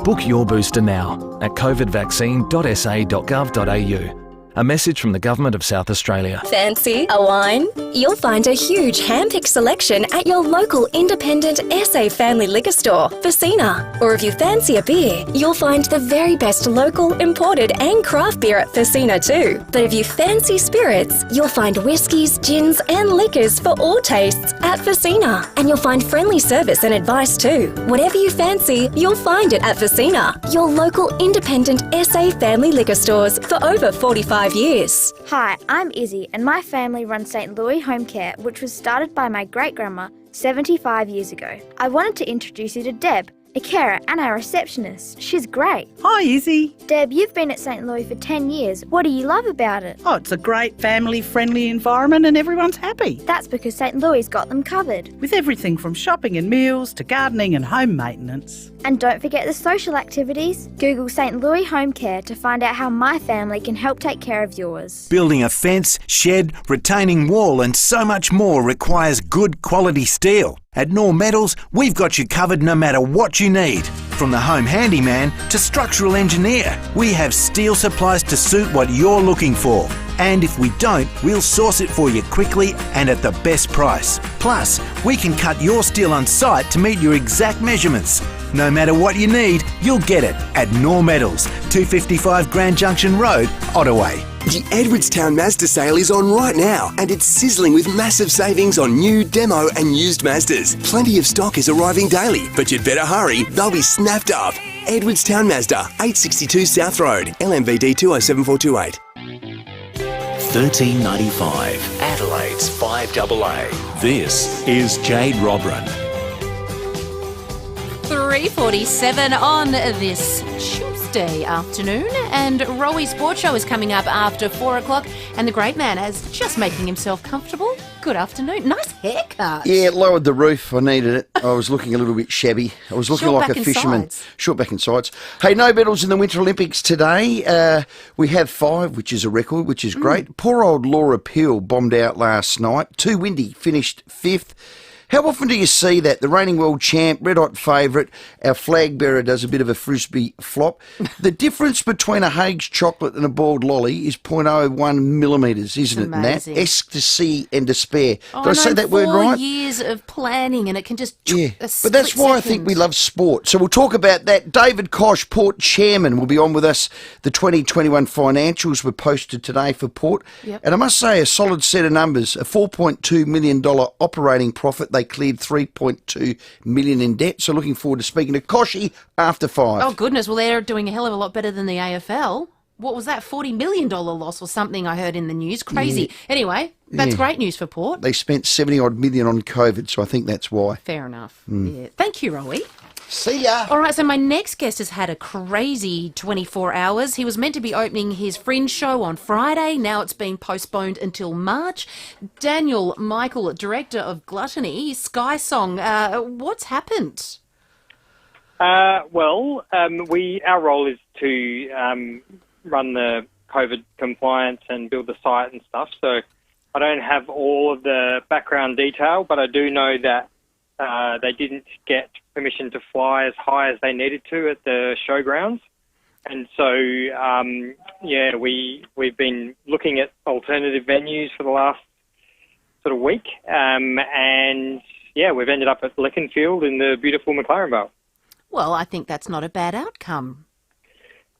Book your booster now at covidvaccine.sa.gov.au. A message from the Government of South Australia. Fancy a wine? You'll find a huge hand-picked selection at your local independent SA family liquor store, FIVEAA. Or if you fancy a beer, you'll find the very best local, imported and craft beer at FIVEAA too. But if you fancy spirits, you'll find whiskies, gins and liquors for all tastes at FIVEAA. And you'll find friendly service and advice too. Whatever you fancy, you'll find it at FIVEAA, your local independent SA family liquor stores for over 45 years. Hi, I'm Izzy and my family runs St. Louis Home Care, which was started by my great-grandma 75 years ago. I wanted to introduce you to Deb, a carer and our receptionist. She's great. Hi, Izzy. Deb, you've been at St. Louis for 10 years. What do you love about it? Oh, it's a great family-friendly environment and everyone's happy. That's because St. Louis got them covered. With everything from shopping and meals to gardening and home maintenance. And don't forget the social activities. Google St. Louis Home Care to find out how my family can help take care of yours. Building a fence, shed, retaining wall and so much more requires good quality steel. At Knorr Metals, we've got you covered no matter what you need. From the home handyman to structural engineer, we have steel supplies to suit what you're looking for. And if we don't, we'll source it for you quickly and at the best price. Plus, we can cut your steel on site to meet your exact measurements. No matter what you need, you'll get it at Knorr Metals, 255 Grand Junction Road, Ottaway. The Edwardstown Mazda sale is on right now and it's sizzling with massive savings on new, demo and used Mazdas. Plenty of stock is arriving daily, but you'd better hurry, they'll be snapped up. Edwardstown Mazda, 862 South Road, LMVD 207428. $13.95, Adelaide's 5AA. This is Jade Robran. 3:47 on this Tuesday afternoon, and Rowie Sports Show is coming up after 4 o'clock, and the great man is just making himself comfortable. Good afternoon. Nice haircut. Yeah, it lowered the roof. I needed it. I was looking a little bit shabby. I was looking like a fisherman. Short back and sides. Hey, no medals in the Winter Olympics today. We have 5, which is a record, which is great. Poor old Laura Peel bombed out last night. Too windy, finished 5th. How often do you see that? The reigning world champ, red hot favourite, our flag bearer does a bit of a frisbee flop. The difference between a Hague's chocolate and a boiled lolly is 0.01 millimetres, isn't it, Nat? Amazing. Ecstasy and despair. Oh, Did I say that word right? 4 years of planning and it can just... Yeah, a but that's split why I second. think we love sport. So we'll talk about that. David Koch, Port Chairman, will be on with us. The 2021 financials were posted today for Port. Yep. And I must say, a solid set of numbers. A $4.2 million operating profit. They cleared $3.2 million in debt. So looking forward to speaking to Koshi after 5. Oh, goodness. Well, they're doing a hell of a lot better than the AFL. What was that, $40 million loss or something I heard in the news? Crazy. Yeah. Anyway, that's Yeah. great news for Port. They spent 70-odd million on COVID, so I think that's why. Fair enough. Yeah. Thank you, Rowie. See ya. All right, so my next guest has had a crazy 24 hours. He was meant to be opening his Fringe show on Friday. Now it's been postponed until March. Daniel Michael, director of Gluttony, Sky Song. What's happened? Our role is to run the COVID compliance and build the site and stuff. So I don't have all of the background detail, but I do know that they didn't get permission to fly as high as they needed to at the showgrounds. And so, we've been looking at alternative venues for the last sort of week. We've ended up at Leconfield in the beautiful McLaren Vale. Well, I think that's not a bad outcome.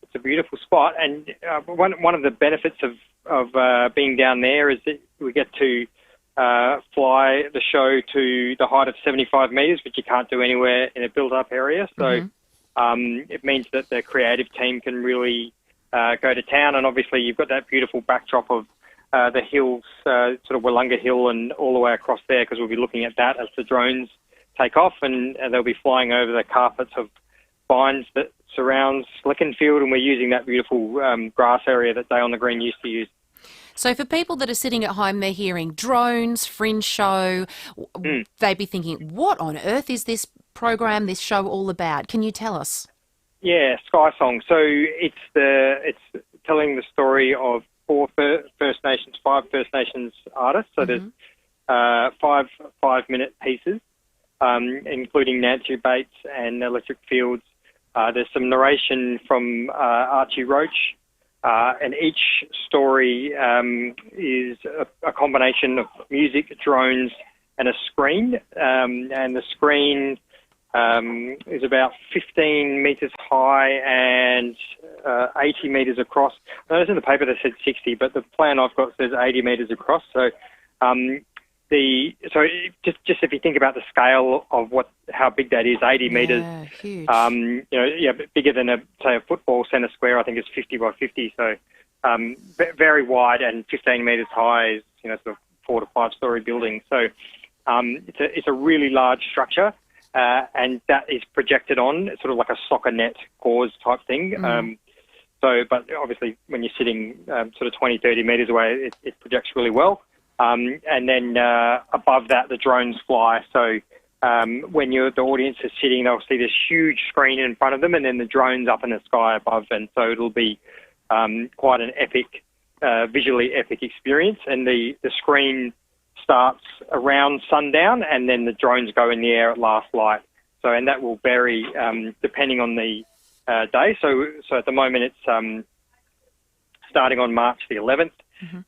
It's a beautiful spot, and one of the benefits of being down there is that we get to fly the show to the height of 75 metres, which you can't do anywhere in a built-up area. So it means that the creative team can really go to town, and obviously you've got that beautiful backdrop of the hills, sort of Wollonga Hill and all the way across there, because we'll be looking at that as the drones take off, and they'll be flying over the carpets of vines that surrounds Leconfield, and we're using that beautiful grass area that Day on the Green used to use. So for people that are sitting at home, they're hearing drones, Fringe show, they'd be thinking, what on earth is this program, this show all about? Can you tell us? Yeah, Sky Song. So it's telling the story of five First Nations artists. So there's 5-minute pieces, including Nancy Bates and Electric Fields. There's some narration from Archie Roach, and each story is a combination of music, drones, and a screen. And the screen is about 15 metres high and 80 metres across. I noticed in the paper they said 60, but the plan I've got says 80 metres across. So just if you think about the scale of how big that is, 80 metres, huge. Bigger than a football centre square. I think it's 50 by 50. So very wide, and 15 metres high is sort of 4 to 5 story building. So it's a really large structure, and that is projected on. It's sort of like a soccer net gauze type thing. But obviously when you're sitting sort of 20, 30 metres away, it projects really well. And then above that, the drones fly. So when the audience is sitting, they'll see this huge screen in front of them, and then the drones up in the sky above. And so it'll be quite an epic, visually epic experience. And the screen starts around sundown, and then the drones go in the air at last light. So, and that will vary depending on the day. So at the moment, it's starting on March the 11th.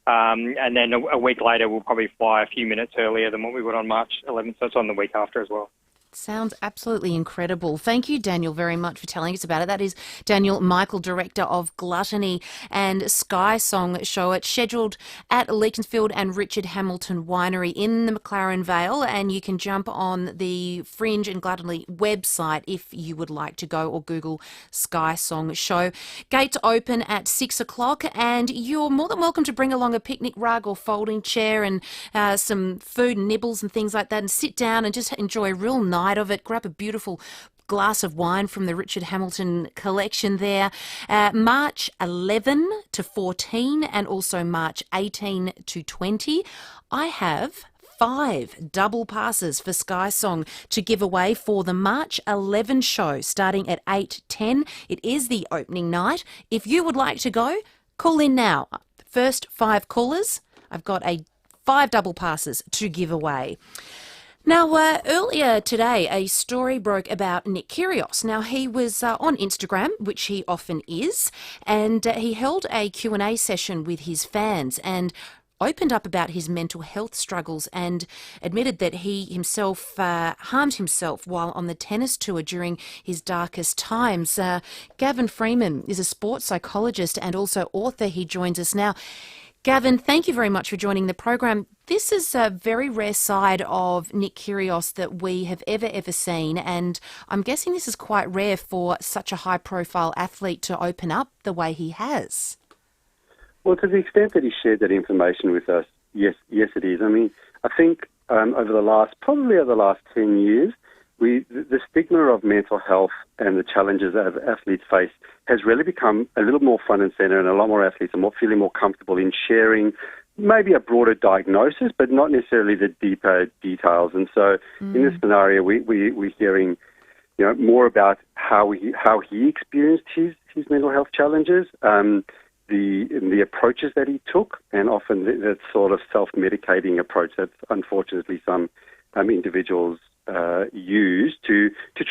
And then a week later, we'll probably fly a few minutes earlier than what we would on March 11th. So it's on the week after as well. Sounds absolutely incredible. Thank you, Daniel, very much for telling us about it. That is Daniel Michael, director of Gluttony and Sky Song show. It's scheduled at Leconfield and Richard Hamilton Winery in the McLaren Vale, and you can jump on the Fringe and Gluttony website if you would like to go, or Google Sky Song show. Gates open at 6 o'clock, and you're more than welcome to bring along a picnic rug or folding chair and some food and nibbles and things like that, and sit down and just enjoy a real night of it. Grab a beautiful glass of wine from the Richard Hamilton collection there. March 11 to 14 and also March 18 to 20. I have 5 double passes for Sky Song to give away for the March 11 show starting at 8:10. It is the opening night. If you would like to go, call in now. First 5 callers, I've got 5 double passes to give away. Now, earlier today, a story broke about Nick Kyrgios. Now, he was on Instagram, which he often is, and he held a Q&A session with his fans and opened up about his mental health struggles and admitted that he himself harmed himself while on the tennis tour during his darkest times. Gavin Freeman is a sports psychologist and also author. He joins us now. Gavin, thank you very much for joining the program. This is a very rare side of Nick Kyrgios that we have ever seen, and I'm guessing this is quite rare for such a high-profile athlete to open up the way he has. Well, to the extent that he shared that information with us, yes, it is. I mean, I think over the last 10 years, the stigma of mental health and the challenges that athletes face has really become a little more front and centre, and a lot more athletes are feeling more comfortable in sharing maybe a broader diagnosis, but not necessarily the deeper details. And so in this scenario, we're hearing more about how he experienced his mental health challenges, the approaches that he took, and often that sort of self-medicating approach that unfortunately some individuals use to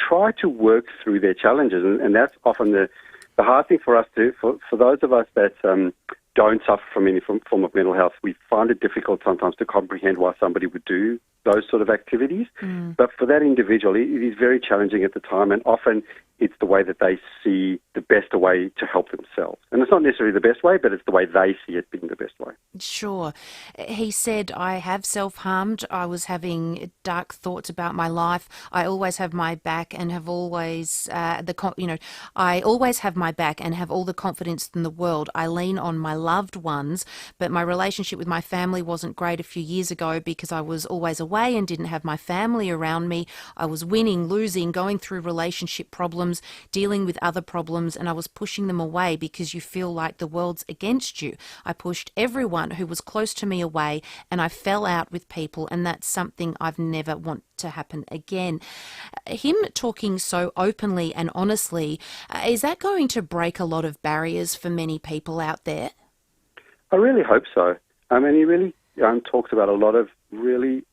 try to work through their challenges. And that's often the hard thing for us for those of us that don't suffer from any form of mental health. We find it difficult sometimes to comprehend why somebody would do those sort of activities. But for that individual, it is very challenging at the time, and often it's the way that they see the best way to help themselves. And it's not necessarily the best way, but it's the way they see it being the best way. Sure. He said, I have self-harmed. I was having dark thoughts about my life. I always have my back and have always, I always have my back and have all the confidence in the world. I lean on my loved ones, but my relationship with my family wasn't great a few years ago because I was always away and didn't have my family around me. I was winning, losing, going through relationship problems, dealing with other problems, and I was pushing them away because you feel like the world's against you. I pushed everyone who was close to me away, and I fell out with people, and that's something I've never want to happen again. Him talking so openly and honestly, is that going to break a lot of barriers for many people out there? I really hope so. I mean, he really talks about a lot of really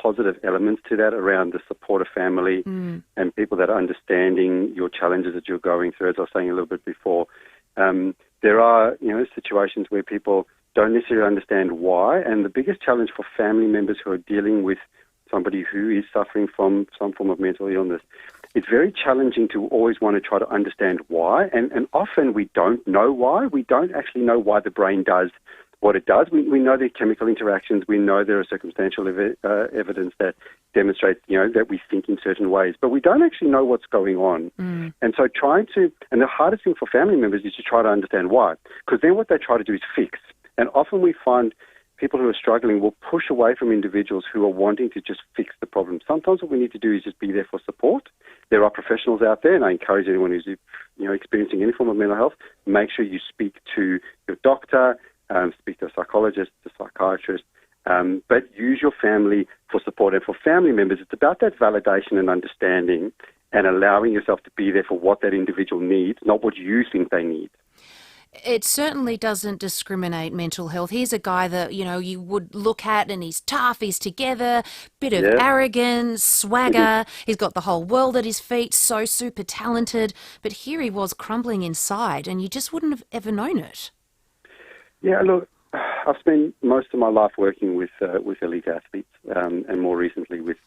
positive elements to that around the support of family and people that are understanding your challenges that you're going through. As I was saying a little bit before, there are situations where people don't necessarily understand why, and the biggest challenge for family members who are dealing with somebody who is suffering from some form of mental illness, it's very challenging to always want to try to understand why, and often we don't know why. We don't actually know why the brain does what it does. We know there are chemical interactions. We know there are circumstantial evidence that demonstrates, that we think in certain ways, but we don't actually know what's going on. And so and the hardest thing for family members is to try to understand why, because then what they try to do is fix. And often we find people who are struggling will push away from individuals who are wanting to just fix the problem. Sometimes what we need to do is just be there for support. There are professionals out there, and I encourage anyone who's experiencing any form of mental health, make sure you speak to your doctor, speak to a psychologist, a psychiatrist, but use your family for support. And for family members, it's about that validation and understanding and allowing yourself to be there for what that individual needs, not what you think they need. It certainly doesn't discriminate mental health. Here's a guy that, you would look at and he's tough, he's together, bit of arrogance, swagger. He's got the whole world at his feet, so super talented. But here he was crumbling inside and you just wouldn't have ever known it. Yeah, look, I've spent most of my life working with elite athletes and more recently with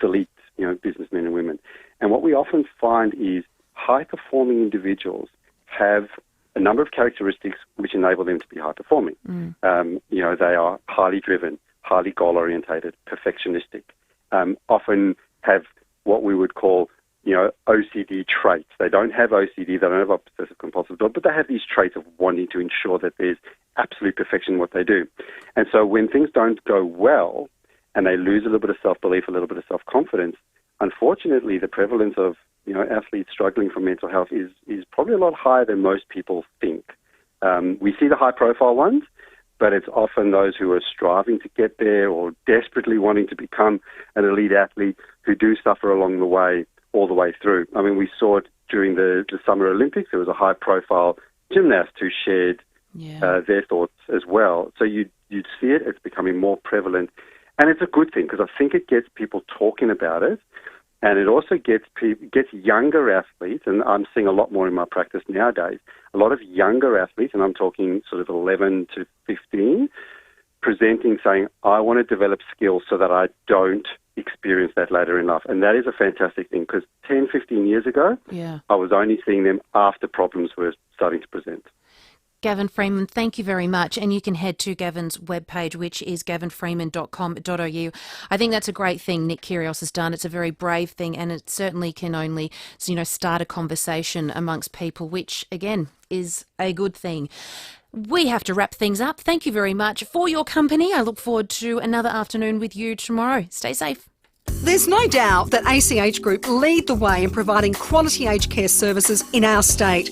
elite businessmen and women. And what we often find is high-performing individuals have a number of characteristics which enable them to be high-performing. They are highly driven, highly goal-orientated, perfectionistic, often have what we would call OCD traits. They don't have OCD, they don't have obsessive compulsive disorder, but they have these traits of wanting to ensure that there's absolute perfection in what they do. And so when things don't go well and they lose a little bit of self-belief, a little bit of self-confidence, unfortunately the prevalence of athletes struggling from mental health is probably a lot higher than most people think. We see the high-profile ones, but it's often those who are striving to get there or desperately wanting to become an elite athlete who do suffer along the way, all the way through. I mean, we saw it during the Summer Olympics. There was a high-profile gymnast who shared their thoughts as well. So you'd see it. It's becoming more prevalent. And it's a good thing because I think it gets people talking about it, and it also gets younger athletes, and I'm seeing a lot more in my practice nowadays, a lot of younger athletes, and I'm talking sort of 11 to 15, presenting saying, I want to develop skills so that I don't experience that later in life. And that is a fantastic thing because 10, 15 years ago, I was only seeing them after problems were starting to present. Gavin Freeman, thank you very much. And you can head to Gavin's webpage, which is gavinfreeman.com.au. I think that's a great thing Nick Kyrgios has done. It's a very brave thing, and it certainly can only, start a conversation amongst people, which, again, is a good thing. We have to wrap things up. Thank you very much for your company. I look forward to another afternoon with you tomorrow. Stay safe. There's no doubt that ACH Group lead the way in providing quality aged care services in our state.